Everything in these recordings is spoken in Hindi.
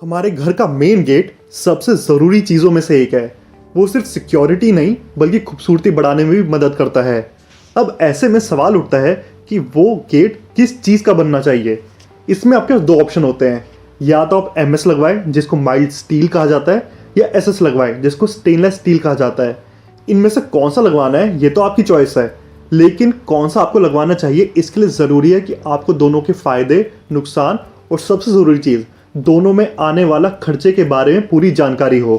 हमारे घर का मेन गेट सबसे ज़रूरी चीज़ों में से एक है। वो सिर्फ सिक्योरिटी नहीं बल्कि खूबसूरती बढ़ाने में भी मदद करता है। अब ऐसे में सवाल उठता है कि वो गेट किस चीज़ का बनना चाहिए। इसमें आपके पास दो ऑप्शन होते हैं, या तो आप MS लगवाएं जिसको माइल्ड स्टील कहा जाता है, या SS लगवाएं जिसको स्टेनलेस स्टील कहा जाता है। इनमें से कौन सा लगवाना है ये तो आपकी चॉइस है, लेकिन कौन सा आपको लगवाना चाहिए इसके लिए ज़रूरी है कि आपको दोनों के फ़ायदे, नुकसान और सबसे ज़रूरी चीज़ दोनों में आने वाला खर्चे के बारे में पूरी जानकारी हो।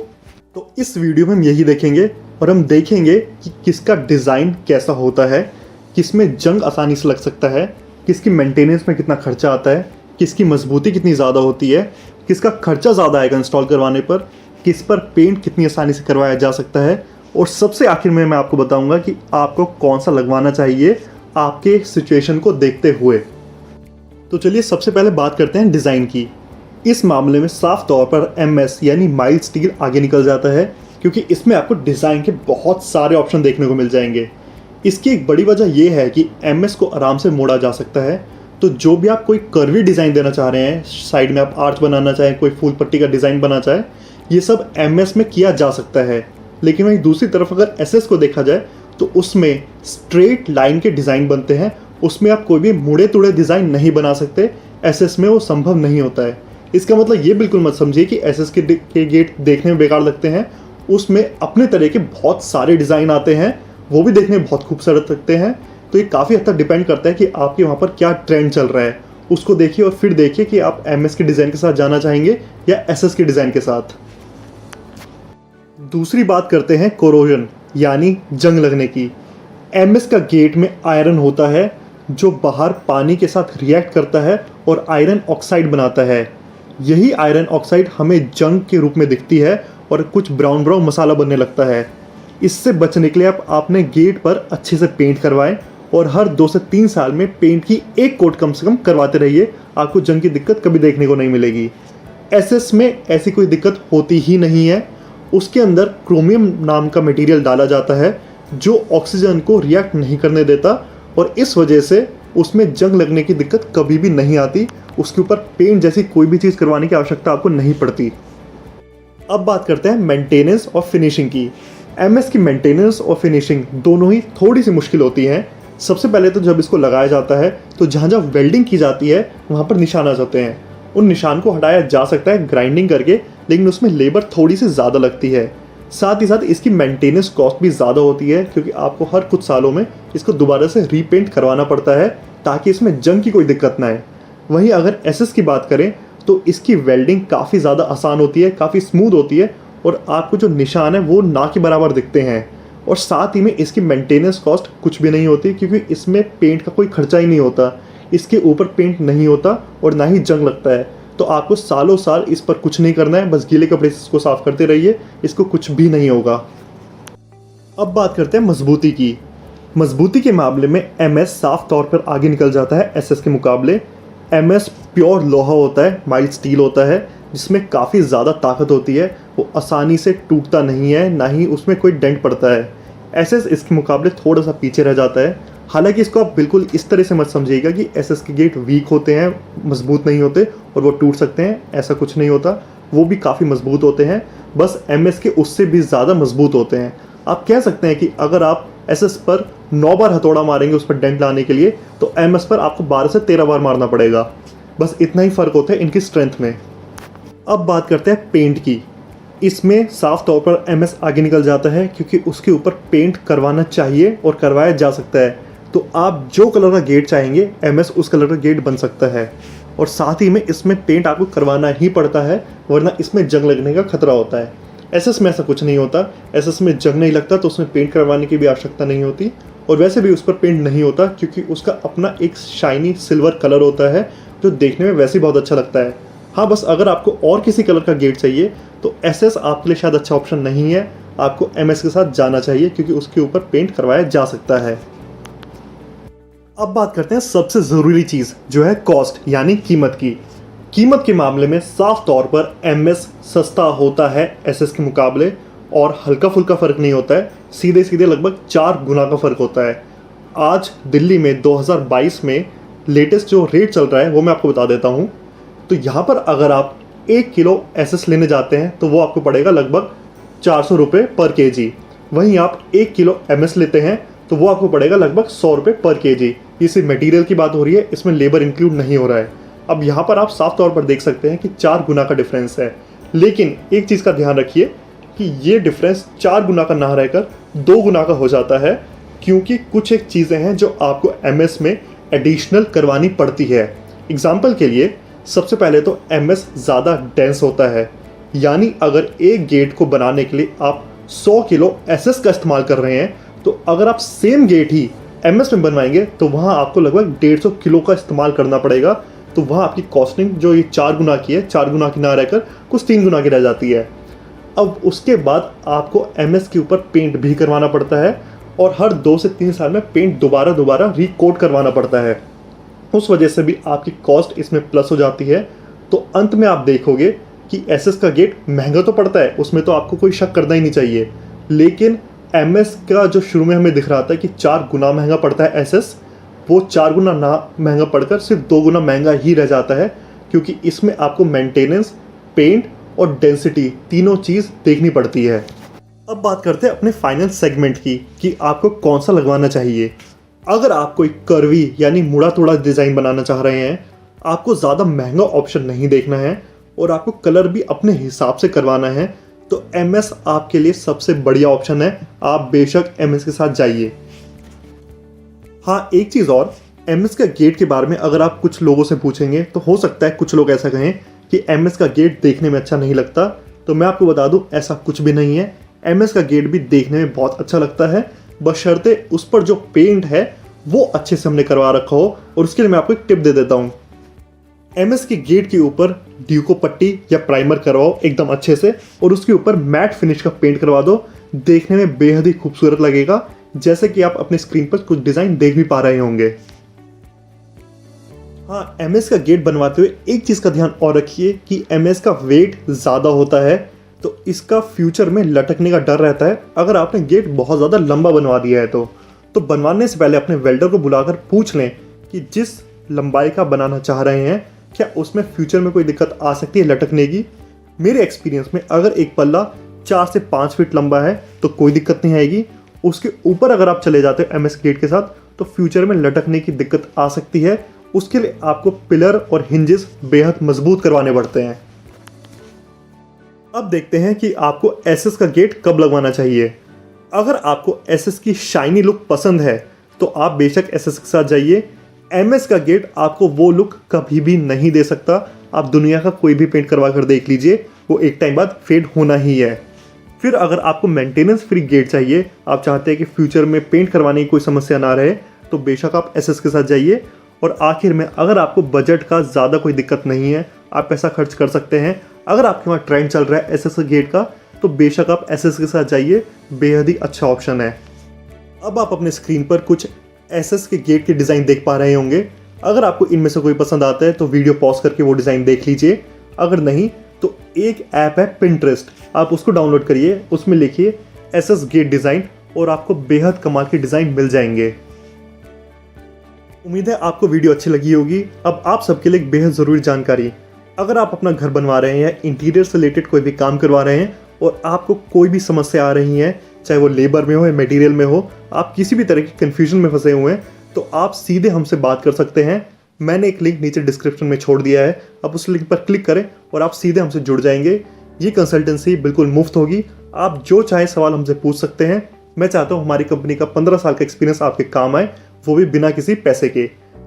तो इस वीडियो में हम यही देखेंगे और हम देखेंगे कि किसका डिज़ाइन कैसा होता है, किसमें जंग आसानी से लग सकता है, किसकी मेंटेनेंस में कितना खर्चा आता है, किसकी मजबूती कितनी ज़्यादा होती है, किसका खर्चा ज़्यादा आएगा इंस्टॉल करवाने पर, किस पर पेंट कितनी आसानी से करवाया जा सकता है, और सबसे आखिर में मैं आपको बताऊंगा कि आपको कौन सा लगवाना चाहिए आपके सिचुएशन को देखते हुए। तो चलिए सबसे पहले बात करते हैं डिज़ाइन की। इस मामले में साफ तौर पर MS यानी माइल्ड स्टील आगे निकल जाता है, क्योंकि इसमें आपको डिज़ाइन के बहुत सारे ऑप्शन देखने को मिल जाएंगे। इसकी एक बड़ी वजह यह है कि MS को आराम से मोड़ा जा सकता है। तो जो भी आप कोई कर्वी डिज़ाइन देना चाह रहे हैं, साइड में आप आर्च बनाना चाहें, कोई फूल पट्टी का डिज़ाइन बनाना चाहें, ये सब MS में किया जा सकता है। लेकिन वहीं दूसरी तरफ अगर SS को देखा जाए तो उसमें स्ट्रेट लाइन के डिज़ाइन बनते हैं, उसमें आप कोई भी मुड़े तुड़े डिज़ाइन नहीं बना सकते। SS में वो संभव नहीं होता है। इसका मतलब ये बिल्कुल मत समझिए कि SS के गेट देखने में बेकार लगते हैं। उसमें अपने तरह के बहुत सारे डिज़ाइन आते हैं, वो भी देखने में बहुत खूबसूरत लगते हैं। तो ये काफ़ी हद तक डिपेंड करता है कि आपके वहाँ पर क्या ट्रेंड चल रहा है, उसको देखिए और फिर देखिए कि आप MS के डिज़ाइन के साथ जाना चाहेंगे या SS के डिज़ाइन के साथ। दूसरी बात करते हैं कोरोजन यानी जंग लगने की। MS का गेट में आयरन होता है जो बाहर पानी के साथ रिएक्ट करता है और आयरन ऑक्साइड बनाता है। यही आयरन ऑक्साइड हमें जंग के रूप में दिखती है और कुछ ब्राउन ब्राउन मसाला बनने लगता है। इससे बचने के लिए आप अपने गेट पर अच्छे से पेंट करवाएं और हर 2 से 3 साल में पेंट की एक कोट कम से कम करवाते रहिए। आपको जंग की दिक्कत कभी देखने को नहीं मिलेगी। SS में ऐसी कोई दिक्कत होती ही नहीं है। उसके अंदर क्रोमियम नाम का मटेरियल डाला जाता है जो ऑक्सीजन को रिएक्ट नहीं करने देता, और इस वजह से उसमें जंग लगने की दिक्कत कभी भी नहीं आती। उसके ऊपर पेंट जैसी कोई भी चीज़ करवाने की आवश्यकता आपको नहीं पड़ती। अब बात करते हैं मेंटेनेंस और फिनिशिंग की। MS की मेंटेनेंस और फिनिशिंग दोनों ही थोड़ी सी मुश्किल होती हैं। सबसे पहले तो जब इसको लगाया जाता है तो जहाँ जहाँ वेल्डिंग की जाती है वहाँ पर निशान आ जाते हैं। उन निशान को हटाया जा सकता है ग्राइंडिंग करके, लेकिन उसमें लेबर थोड़ी सी ज़्यादा लगती है। साथ ही साथ इसकी मेंटेनेंस कॉस्ट भी ज़्यादा होती है, क्योंकि आपको हर कुछ सालों में इसको दोबारा से रीपेंट करवाना पड़ता है ताकि इसमें जंग की कोई दिक्कत ना आए। वहीं अगर SS की बात करें तो इसकी वेल्डिंग काफ़ी ज़्यादा आसान होती है, काफ़ी स्मूथ होती है, और आपको जो निशान है वो ना के बराबर दिखते हैं। और साथ ही में इसकी मेंटेनेंस कॉस्ट कुछ भी नहीं होती, क्योंकि इसमें पेंट का कोई खर्चा ही नहीं होता। इसके ऊपर पेंट नहीं होता और ना ही जंग लगता है। तो आपको सालों साल इस पर कुछ नहीं करना है, बस गीले कपड़े से इसको साफ करते रहिए, इसको कुछ भी नहीं होगा। अब बात करते हैं मजबूती की। मजबूती के मामले में MS साफ तौर पर आगे निकल जाता है SS के मुकाबले। MS प्योर लोहा होता है, माइल्ड स्टील होता है, जिसमें काफ़ी ज़्यादा ताकत होती है। वो आसानी से टूटता नहीं है, ना ही उसमें कोई डेंट पड़ता है। SS इसके मुकाबले थोड़ा सा पीछे रह जाता है। हालांकि इसको आप बिल्कुल इस तरह से मत समझिएगा कि SS के गेट वीक होते हैं, मजबूत नहीं होते और वो टूट सकते हैं, ऐसा कुछ नहीं होता। वो भी काफ़ी मजबूत होते हैं, बस MS के उससे भी ज़्यादा मजबूत होते हैं। आप कह सकते हैं कि अगर आप SS पर 9 बार हथौड़ा मारेंगे उस पर डेंट लाने के लिए, तो MS पर आपको 12 से 13 बार मारना पड़ेगा। बस इतना ही फ़र्क होता है इनकी स्ट्रेंथ में। अब बात करते हैं पेंट की। इसमें साफ तौर पर MS आगे निकल जाता है, क्योंकि उसके ऊपर पेंट करवाना चाहिए और करवाया जा सकता है। तो आप जो कलर का गेट चाहेंगे MS उस कलर का गेट बन सकता है। और साथ ही में इसमें पेंट आपको करवाना ही पड़ता है, वरना इसमें जंग लगने का खतरा होता है। SS में ऐसा कुछ नहीं होता। SS में जंग नहीं लगता तो उसमें पेंट करवाने की भी आवश्यकता नहीं होती, और वैसे भी उस पर पेंट नहीं होता, क्योंकि उसका अपना एक शाइनी सिल्वर कलर होता है जो देखने में वैसे ही बहुत अच्छा लगता है। हाँ, बस अगर आपको और किसी कलर का गेट चाहिए तो SS आपके लिए शायद अच्छा ऑप्शन नहीं है। आपको MS के साथ जाना चाहिए, क्योंकि उसके ऊपर पेंट करवाया जा सकता है। अब बात करते हैं सबसे ज़रूरी चीज़, जो है कॉस्ट यानी कीमत की। कीमत के मामले में साफ तौर पर MS सस्ता होता है SS के मुकाबले, और हल्का फुल्का फ़र्क नहीं होता है, सीधे सीधे लगभग 4 गुना का फ़र्क होता है। आज दिल्ली में 2022 में लेटेस्ट जो रेट चल रहा है वो मैं आपको बता देता हूँ। तो यहाँ पर अगर आप 1 किलो एसएस लेने जाते हैं तो वो आपको पड़ेगा लगभग 400 रुपये पर केजी। वहीं आप 1 किलो एमएस लेते हैं तो वो आपको पड़ेगा लगभग 100 रुपये पर केजी। ये सिर्फ मटेरियल की बात हो रही है, इसमें लेबर इंक्लूड नहीं हो रहा है। अब यहाँ पर आप साफ तौर पर देख सकते हैं कि 4 गुना का डिफरेंस है, लेकिन एक चीज़ का ध्यान रखिए कि ये डिफरेंस 4 गुना का ना रहकर 2 गुना का हो जाता है, क्योंकि कुछ एक चीज़ें हैं जो आपको एमएस में एडिशनल करवानी पड़ती है। एग्जाम्पल के लिए सबसे पहले तो एमएस ज़्यादा डेंस होता है, यानी अगर एक गेट को बनाने के लिए आप 100 किलो एसएस का इस्तेमाल कर रहे हैं, तो अगर आप सेम गेट ही एमएस में बनवाएंगे तो वहाँ आपको लगभग 150 किलो का इस्तेमाल करना पड़ेगा। तो वहाँ आपकी कॉस्टिंग जो ये 4 गुना की है, 4 गुना की ना रहकर कुछ 3 गुना की रह जाती है। अब उसके बाद आपको एमएस के ऊपर पेंट भी करवाना पड़ता है और हर 2 से 3 साल में पेंट दोबारा रिकोट करवाना पड़ता है। उस वजह से भी आपकी कॉस्ट इसमें प्लस हो जाती है। तो अंत में आप देखोगे कि एसएस का गेट महंगा तो पड़ता है, उसमें तो आपको कोई शक करना ही नहीं चाहिए, लेकिन एमएस का जो शुरू में हमें दिख रहा था कि 4 गुना महंगा पड़ता है एसएस, वो 4 गुना ना महंगा पड़कर सिर्फ 2 गुना महंगा ही रह जाता है, क्योंकि इसमें आपको मेंटेनेंस, पेंट और डेंसिटी तीनों चीज़ देखनी पड़ती है। अब बात करते हैं अपने फाइनल सेगमेंट की कि आपको कौन सा लगवाना चाहिए। अगर आप कोई कर्वी यानी मुड़ा तोड़ा डिज़ाइन बनाना चाह रहे हैं, आपको ज़्यादा महंगा ऑप्शन नहीं देखना है और आपको कलर भी अपने हिसाब से करवाना है, तो एमएस आपके लिए सबसे बढ़िया ऑप्शन है। आप बेशक एमएस के साथ जाइए। हाँ, एक चीज़ और, एमएस का गेट के बारे में अगर आप कुछ लोगों से पूछेंगे तो हो सकता है कुछ लोग ऐसा कहें कि एमएस का गेट देखने में अच्छा नहीं लगता। तो मैं आपको बता दूं, ऐसा कुछ भी नहीं है। एमएस का गेट भी देखने में बहुत अच्छा लगता है, बशर्ते उस पर जो पेंट है वो अच्छे से हमने करवा रखा हो। और उसके लिए मैं आपको एक टिप दे देता हूँ। एमएस के गेट के ऊपर ड्यूको पट्टी या प्राइमर करवाओ एकदम अच्छे से, और उसके ऊपर मैट फिनिश का पेंट करवा दो। देखने में बेहद ही खूबसूरत लगेगा, जैसे कि आप अपने स्क्रीन पर कुछ डिज़ाइन देख भी पा रहे होंगे। हाँ, एमएस का गेट बनवाते हुए एक चीज़ का ध्यान और रखिए कि एमएस का वेट ज़्यादा होता है, तो इसका फ्यूचर में लटकने का डर रहता है अगर आपने गेट बहुत ज़्यादा लंबा बनवा दिया है। तो बनवाने से पहले अपने वेल्डर को बुलाकर पूछ लें कि जिस लंबाई का बनाना चाह रहे हैं क्या उसमें फ्यूचर में कोई दिक्कत आ सकती है लटकने की। मेरे एक्सपीरियंस में अगर एक पल्ला 4 से 5 फीट लंबा है तो कोई दिक्कत नहीं आएगी। उसके ऊपर अगर आप चले जाते हो एमएस गेट के साथ तो फ्यूचर में लटकने की दिक्कत आ सकती है। उसके लिए आपको पिलर और हिंजेस बेहद मजबूत करवाने पड़ते हैं। अब देखते हैं कि आपको एसएस का गेट कब लगवाना चाहिए। अगर आपको एसएस की शाइनी लुक पसंद है तो आप बेशक एसएस के साथ जाइए। एमएस का गेट आपको वो लुक कभी भी नहीं दे सकता। आप दुनिया का कोई भी पेंट करवा कर देख लीजिए, वो एक टाइम बाद फेड होना ही है। फिर अगर आपको मेंटेनेंस फ्री गेट चाहिए, आप चाहते हैं कि फ्यूचर में पेंट करवाने की कोई समस्या ना रहे, तो बेशक आप एसएस के साथ जाइए। और आखिर में अगर आपको बजट का ज़्यादा कोई दिक्कत नहीं है, आप पैसा खर्च कर सकते हैं, अगर आपके वहाँ ट्रेंड चल रहा है एसएस गेट का, तो बेशक आप एसएस के साथ जाइए, बेहद ही अच्छा ऑप्शन है। अब आप अपने स्क्रीन पर कुछ एसएस के गेट के डिज़ाइन देख पा रहे होंगे। अगर आपको इनमें से कोई पसंद आता है तो वीडियो पॉज करके वो डिज़ाइन देख लीजिए। अगर नहीं तो एक ऐप है पिंटरेस्ट, आप उसको डाउनलोड करिए, उसमें लिखिए एसएस गेट डिज़ाइन और आपको बेहद कमाल के डिज़ाइन मिल जाएंगे। उम्मीद है आपको वीडियो अच्छी लगी होगी। अब आप सबके लिए एक बेहद ज़रूरी जानकारी, अगर आप अपना घर बनवा रहे हैं या इंटीरियर से रिलेटेड कोई भी काम करवा रहे हैं और आपको कोई भी समस्या आ रही है, चाहे वो लेबर में हो या मटेरियल में हो, आप किसी भी तरह की कन्फ्यूजन में फंसे हुए हैं, तो आप सीधे हमसे बात कर सकते हैं। मैंने एक लिंक नीचे डिस्क्रिप्शन में छोड़ दिया है, आप उस लिंक पर क्लिक करें और आप सीधे हमसे जुड़ जाएंगे। ये कंसल्टेंसी बिल्कुल मुफ्त होगी, आप जो चाहे सवाल हमसे पूछ सकते हैं। मैं चाहता हूँ हमारी कंपनी का 15 साल का एक्सपीरियंस आपके काम आए, वो भी बिना किसी पैसे के।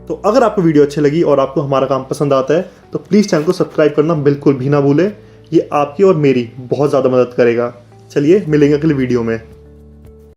तो अगर आपको वीडियो अच्छी लगी और आपको हमारा काम पसंद आता है तो प्लीज़ चैनल को सब्सक्राइब करना बिल्कुल भी ना भूलें। ये आपकी और मेरी बहुत ज़्यादा मदद करेगा। चलिए मिलेंगे अगले वीडियो में।